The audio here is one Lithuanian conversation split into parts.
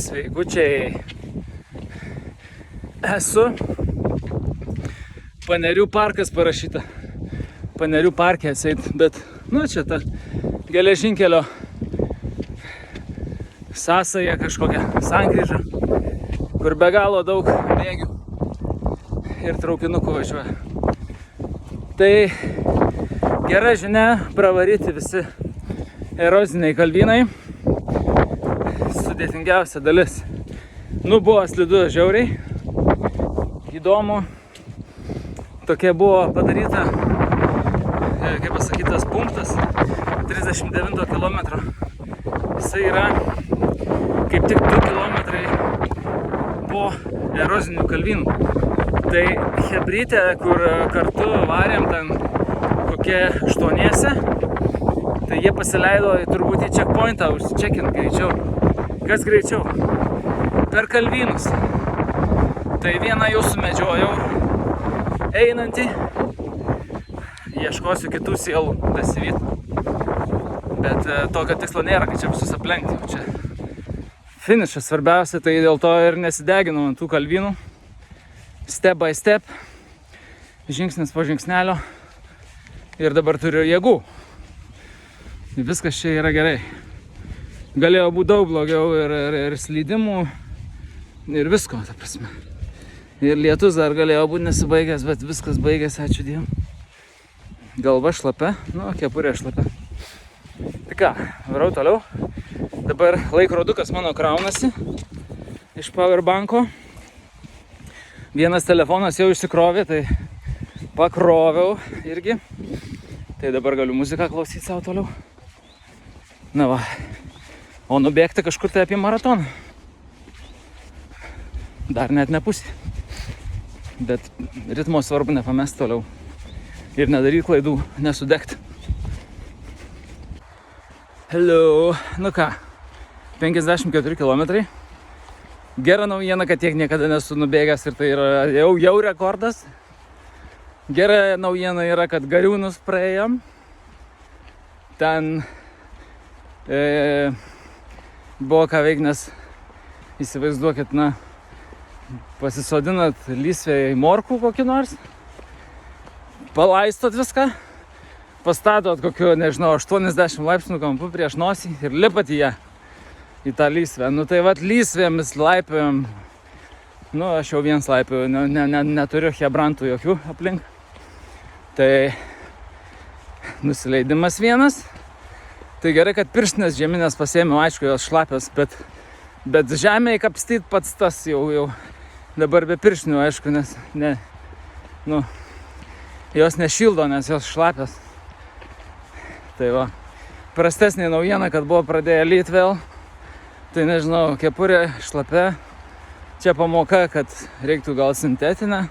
Sveikučiai, esu Panerių parkas parašyta. Panerių parke atseit, bet, čia ta geležinkelio sąsaja kažkokia sankryža, kur be galo daug bėgių ir traukinukų važiuoja. Tai gera žinia, pravaryti visi eroziniai kalvynai. Sudėtingiausia dalis. Buvo slidu žiauriai. Įdomu. Tokia buvo padaryta, kaip pasakytas, punktas 39 kilometro. Jisai yra kaip tik 2 kilometrai po erozinių kalvynų. Tai chebrytė, kur kartu varėm ten kokie 8, tai jie pasileido turbūt į checkpointą užsičekint greičiau. Kas greičiau? Per kalvynus. Tai vieną jau sumedžiojau einantį. Ieškosiu kitų sielų besivyt. Bet tokio tikslo nėra, kad čia visus aplenkti. Čia finišas svarbiausia, tai dėl to ir nesideginau ant tų kalvynų. Step by step, žingsnis po žingsnelio. Ir dabar turiu jėgų. Viskas čia yra gerai. Galėjo būti daug blogiau ir slydimų, ir visko, ta prasme. Ir lietus dar galėjo būti nesibaigęs, bet viskas baigėsi, ačiū Dievui. Galva šlapia, kepurė šlapia. Tai ką, varau toliau. Dabar laikrodukas mano kraunasi iš powerbanko. Vienas telefonas jau išsikrovė, tai pakroviau irgi. Tai dabar galiu muziką klausyti savo toliau. Na va. O nubėgti kažkur tai apie maratoną. Dar net ne pusė. Bet ritmo svarbu nepamest toliau. Ir nedaryti klaidų, nesudegti. Hello. Ką, 54 kilometrai. Gera naujiena, kad tiek niekada nesu nubėgęs ir tai yra jau rekordas. Gera naujiena yra, kad Gariūnus praėjom. Ten buvo ką veik, nes įsivaizduokit, pasisodinat lysvėje į morkų kokį nors, palaistot viską, pastatot kokiu, 80 laipsnių kampu prieš nosį ir lipat į ją, į tą lysvę. Tai vat lysvėmis laipiojam, aš jau vien laipioju, neturiu hebrantų jokių aplink. Tai nusileidimas vienas. Tai gerai, kad pirštinės žieminės pasiėmiau, aišku, jos šlapios, bet žemėje kapstyt pats tas jau dabar be pirštinių, aišku, nes jos nešildo, nes jos šlapios. Tai va, prastesnė naujiena, kad buvo pradėję lyt vėl. Tai nežinau, kepurė šlapia. Čia pamoka, kad reiktų gal sintetinę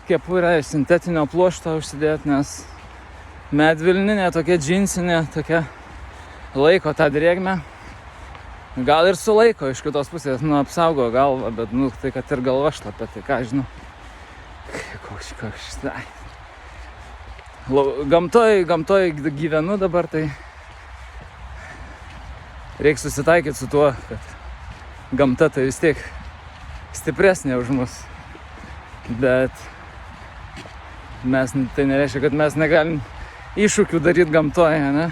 kepurę, sintetinio pluošto užsidėti, nes medvilninė, tokia džinsinė, tokia laiko tą drėgmę. Gal ir sulaiko iš kitos pusės, apsaugo galvą, bet tai kad ir galva šlapia, tai ką žinau. Koks Gamtoj gyvenu dabar, tai reikia susitaikyti su tuo, kad gamta tai vis tiek stipresnė už mus. Bet tai nereiškia, kad mes negalim iššūkių daryti gamtoje, ne?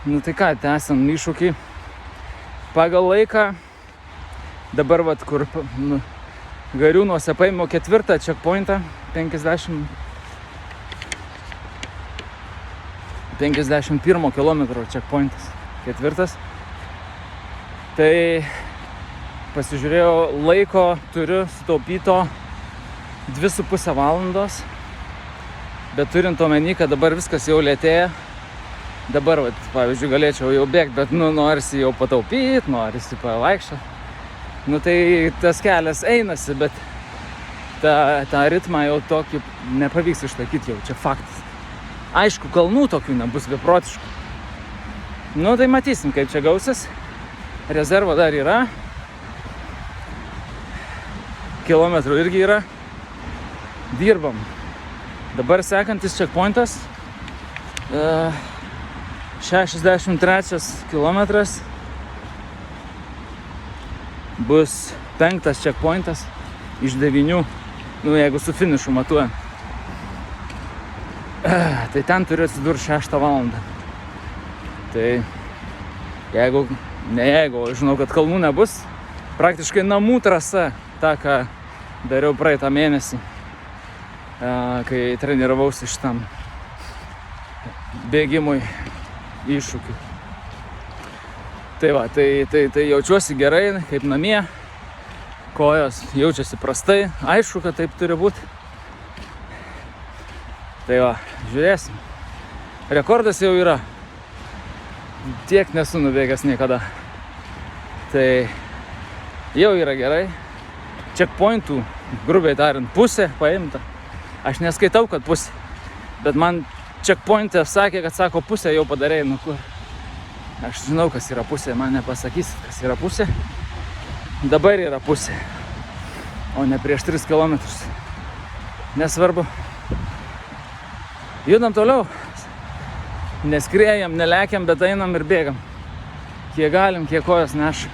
Tai ką, tęsiam iššūkį pagal laiką. Dabar kur Gariūnuose paėmiau 4 checkpointą, 51 kilometro checkpointas, 4. Tai pasižiūrėjau, laiko turiu sutaupyto 2,5 valandos, bet turint omeny, kad dabar viskas jau lėtėja. Dabar, pavyzdžiui, galėčiau jau bėgti, bet norisi jau pataupyti, norisi pavaikščioti. Tai tas kelias einasi, bet tą ritmą jau tokį nepavyks išlaikyti jau, čia faktas. Aišku, kalnų tokių nebus beprotiškų. Tai matysim, kaip čia gausis. Rezervo dar yra. Kilometrų irgi yra. Dirbam. Dabar sekantis checkpointas. 63 kilometras. bus 5 checkpointas iš 9, nu jeigu su finišu matuojam. Tai ten turiu atsidurti 6 valandą. Tai jeigu, žinau, kad kalnų nebus, praktiškai namų trasa, ta, ką dariau praeitą mėnesį, kai treniravausi šitam bėgimui iššūkiu. Tai va, tai jaučiuosi gerai, kaip namie, kojos jaučiasi prastai, aišku, kad taip turi būti. Tai va, žiūrėsim. Rekordas jau yra. Tiek nesu nubėgęs niekada. Tai jau yra gerai. Checkpointų, grubiai tariant, pusė paimta. Aš neskaitau, kad pusė. Bet man checkpointė sakė, kad sako pusė jau padarėjai, nu kur. Aš žinau, kas yra pusė, man nepasakysit, kas yra pusė. Dabar yra pusė, o ne prieš 3 kilometrus. Nesvarbu. Judam toliau. Neskrėjam, nelekiam, bet einam ir bėgam. Kiek galim, kiek kojas neša.